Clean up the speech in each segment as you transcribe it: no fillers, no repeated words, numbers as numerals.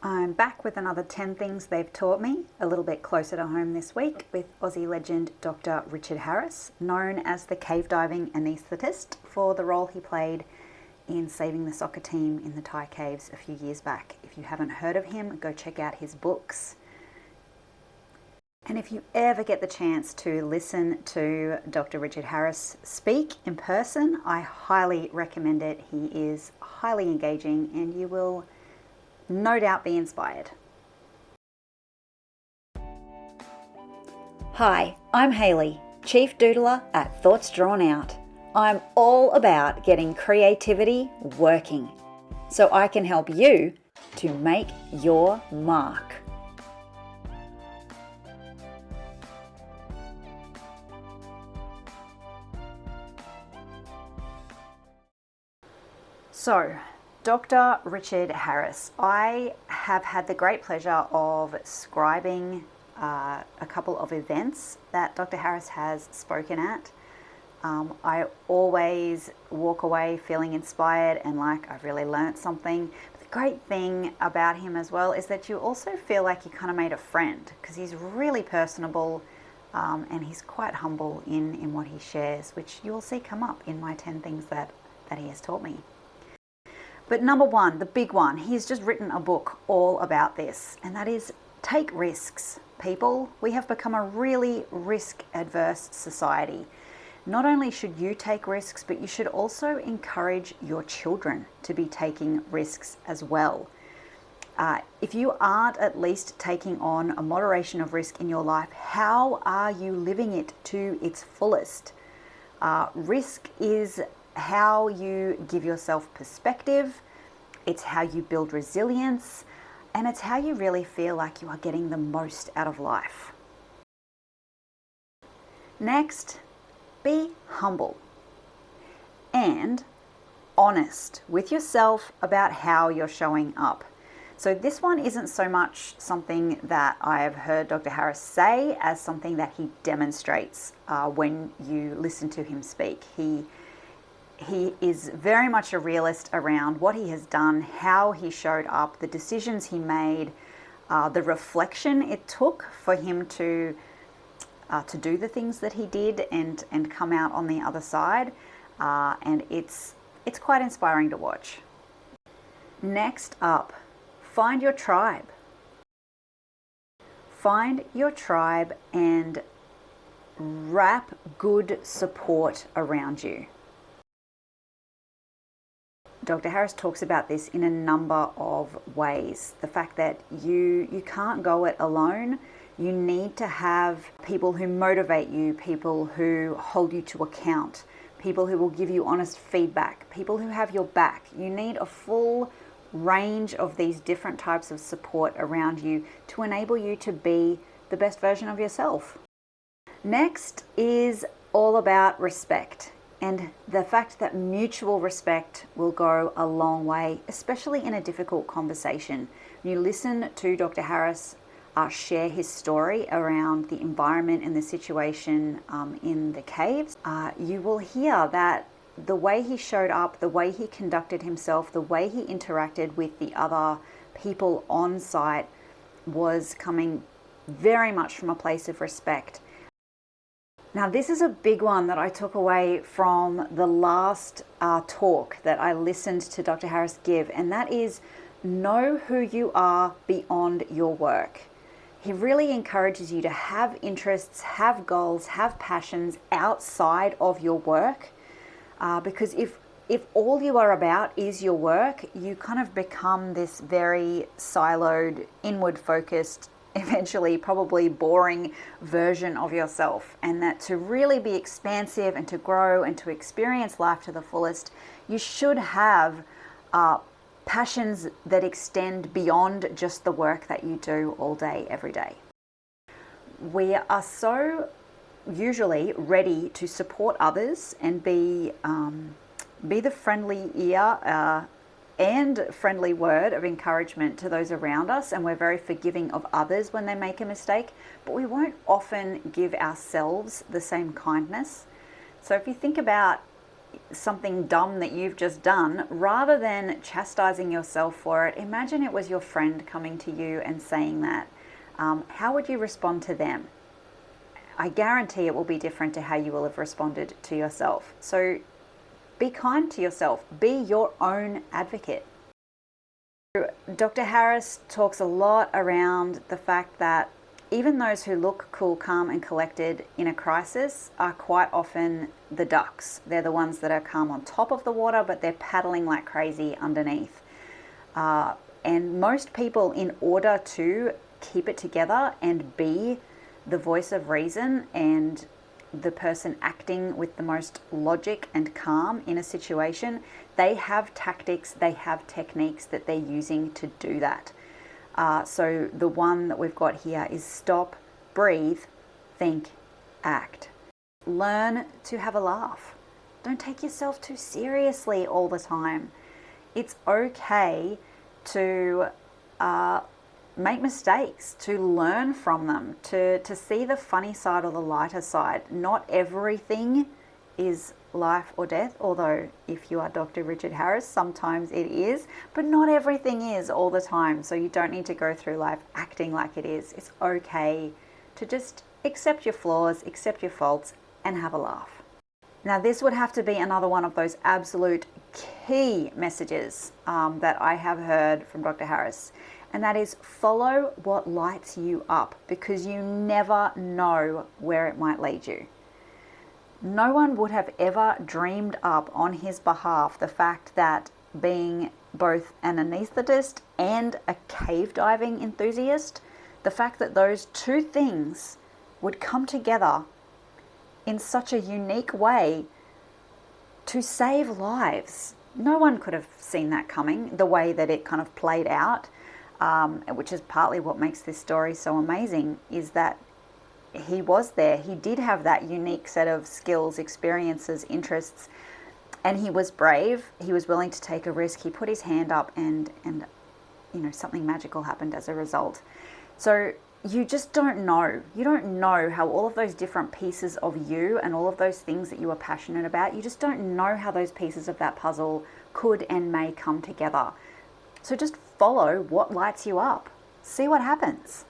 I'm back with another 10 things they've taught me, a little bit closer to home this week, with Aussie legend Dr. Richard Harris, known as the cave diving anaesthetist for the role he played in saving the soccer team in the Thai caves a few years back. If you haven't heard of him, go check out his books. And if you ever get the chance to listen to Dr. Richard Harris speak in person, I highly recommend it. He is highly engaging and you will no doubt be inspired. Hi, I'm Hayley, Chief Doodler at Thoughts Drawn Out. I'm all about getting creativity working so I can help you to make your mark. So, Dr. Richard Harris, I have had the great pleasure of scribing a couple of events that Dr. Harris has spoken at. I always walk away feeling inspired and like I've really learnt something. But the great thing about him as well is that you also feel like you kind of made a friend because he's really personable and he's quite humble in what he shares, which you will see come up in my 10 things that he has taught me. But number one, the big one, he's just written a book all about this, and that is take risks, people. We have become a really risk-adverse society. Not only should you take risks, but you should also encourage your children to be taking risks as well. If you aren't at least taking on a moderation of risk in your life, how are you living it to its fullest? Risk is how you give yourself perspective, it's how you build resilience, and it's how you really feel like you are getting the most out of life. Next, be humble and honest with yourself about how you're showing up. So this one isn't so much something that I have heard Dr. Harris say as something that he demonstrates when you listen to him speak. He is very much a realist around what he has done, how he showed up, the decisions he made, the reflection it took for him to do the things that he did and come out on the other side. And it's quite inspiring to watch. Next up, find your tribe. Find your tribe and wrap good support around you. Dr. Harris talks about this in a number of ways. The fact that you can't go it alone. You need to have people who motivate you, people who hold you to account, people who will give you honest feedback, people who have your back. You need a full range of these different types of support around you to enable you to be the best version of yourself. Next is all about respect. And the fact that mutual respect will go a long way, especially in a difficult conversation. When you listen to Dr. Harris share his story around the environment and the situation in the caves, you will hear that the way he showed up, the way he conducted himself, the way he interacted with the other people on site was coming very much from a place of respect. Now, this is a big one that I took away from the last talk that I listened to Dr. Harris give, and that is know who you are beyond your work. He really encourages you to have interests, have goals, have passions outside of your work, because if all you are about is your work, you kind of become this very siloed, inward-focused, eventually probably boring version of yourself. And that to really be expansive and to grow and to experience life to the fullest, you should have passions that extend beyond just the work that you do all day, every day. We are so usually ready to support others and be the friendly ear and friendly word of encouragement to those around us, and we're very forgiving of others when they make a mistake, but we won't often give ourselves the same kindness. So if you think about something dumb that you've just done, rather than chastising yourself for it, imagine it was your friend coming to you and saying that. How would you respond to them? I guarantee it will be different to how you will have responded to yourself. So be kind to yourself. Be your own advocate. Dr. Harris talks a lot around the fact that even those who look cool, calm and collected in a crisis are quite often the ducks. They're the ones that are calm on top of the water, but they're paddling like crazy underneath. And most people, in order to keep it together and be the voice of reason and the person acting with the most logic and calm in a situation, they have tactics, they have techniques that they're using to do that. So the one that we've got here is stop, breathe, think, act. Learn to have a laugh. Don't take yourself too seriously all the time. It's okay to make mistakes, to learn from them, to see the funny side or the lighter side. Not everything is life or death, although if you are Dr. Richard Harris, sometimes it is, but not everything is all the time. So you don't need to go through life acting like it is. It's okay to just accept your flaws, accept your faults, and have a laugh. Now, this would have to be another one of those absolute key messages that I have heard from Dr. Harris, and that is follow what lights you up, because you never know where it might lead you. No one would have ever dreamed up on his behalf the fact that being both an anaesthetist and a cave diving enthusiast, the fact that those two things would come together in such a unique way to save lives. No one could have seen that coming, the way that it kind of played out, which is partly what makes this story so amazing, is that he was there. He did have that unique set of skills, experiences, interests, and he was brave. He was willing to take a risk. He put his hand up, and you know, something magical happened as a result. So you just don't know. You don't know how all of those different pieces of you and all of those things that you are passionate about, you just don't know how those pieces of that puzzle could and may come together. So just follow what lights you up. See what happens.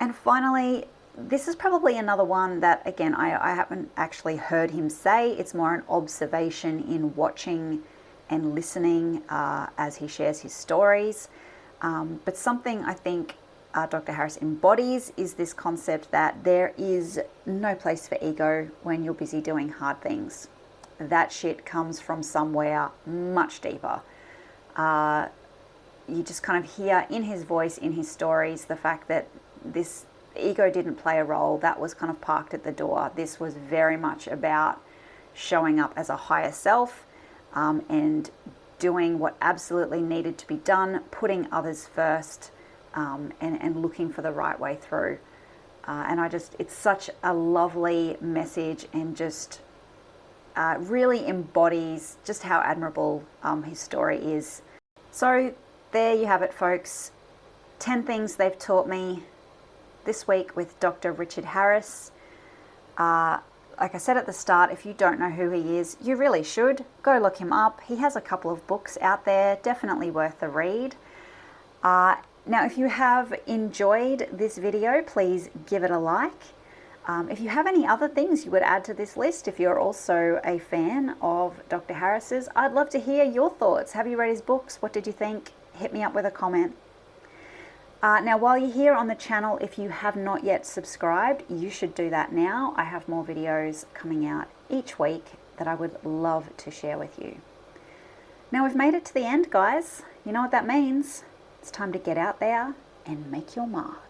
And finally, this is probably another one that, again, I haven't actually heard him say. It's more an observation in watching and listening as he shares his stories. But something I think Dr. Harris embodies is this concept that there is no place for ego when you're busy doing hard things. That shit comes from somewhere much deeper. You just kind of hear in his voice, in his stories, the fact that this ego didn't play a role. That was kind of parked at the door. This was very much about showing up as a higher self and doing what absolutely needed to be done, putting others first, and looking for the right way through. And it's such a lovely message, and just really embodies just how admirable his story is. So there you have it, folks. 10 things they've taught me this week with Dr. Richard Harris. Like I said at the start, if you don't know who he is, you really should. Go look him up. He has a couple of books out there, definitely worth a read. Now, if you have enjoyed this video, please give it a like. If you have any other things you would add to this list, if you're also a fan of Dr. Harris's, I'd love to hear your thoughts. Have you read his books? What did you think? Hit me up with a comment. Now, while you're here on the channel, if you have not yet subscribed, you should do that now. I have more videos coming out each week that I would love to share with you. Now, we've made it to the end, guys. You know what that means. It's time to get out there and make your mark.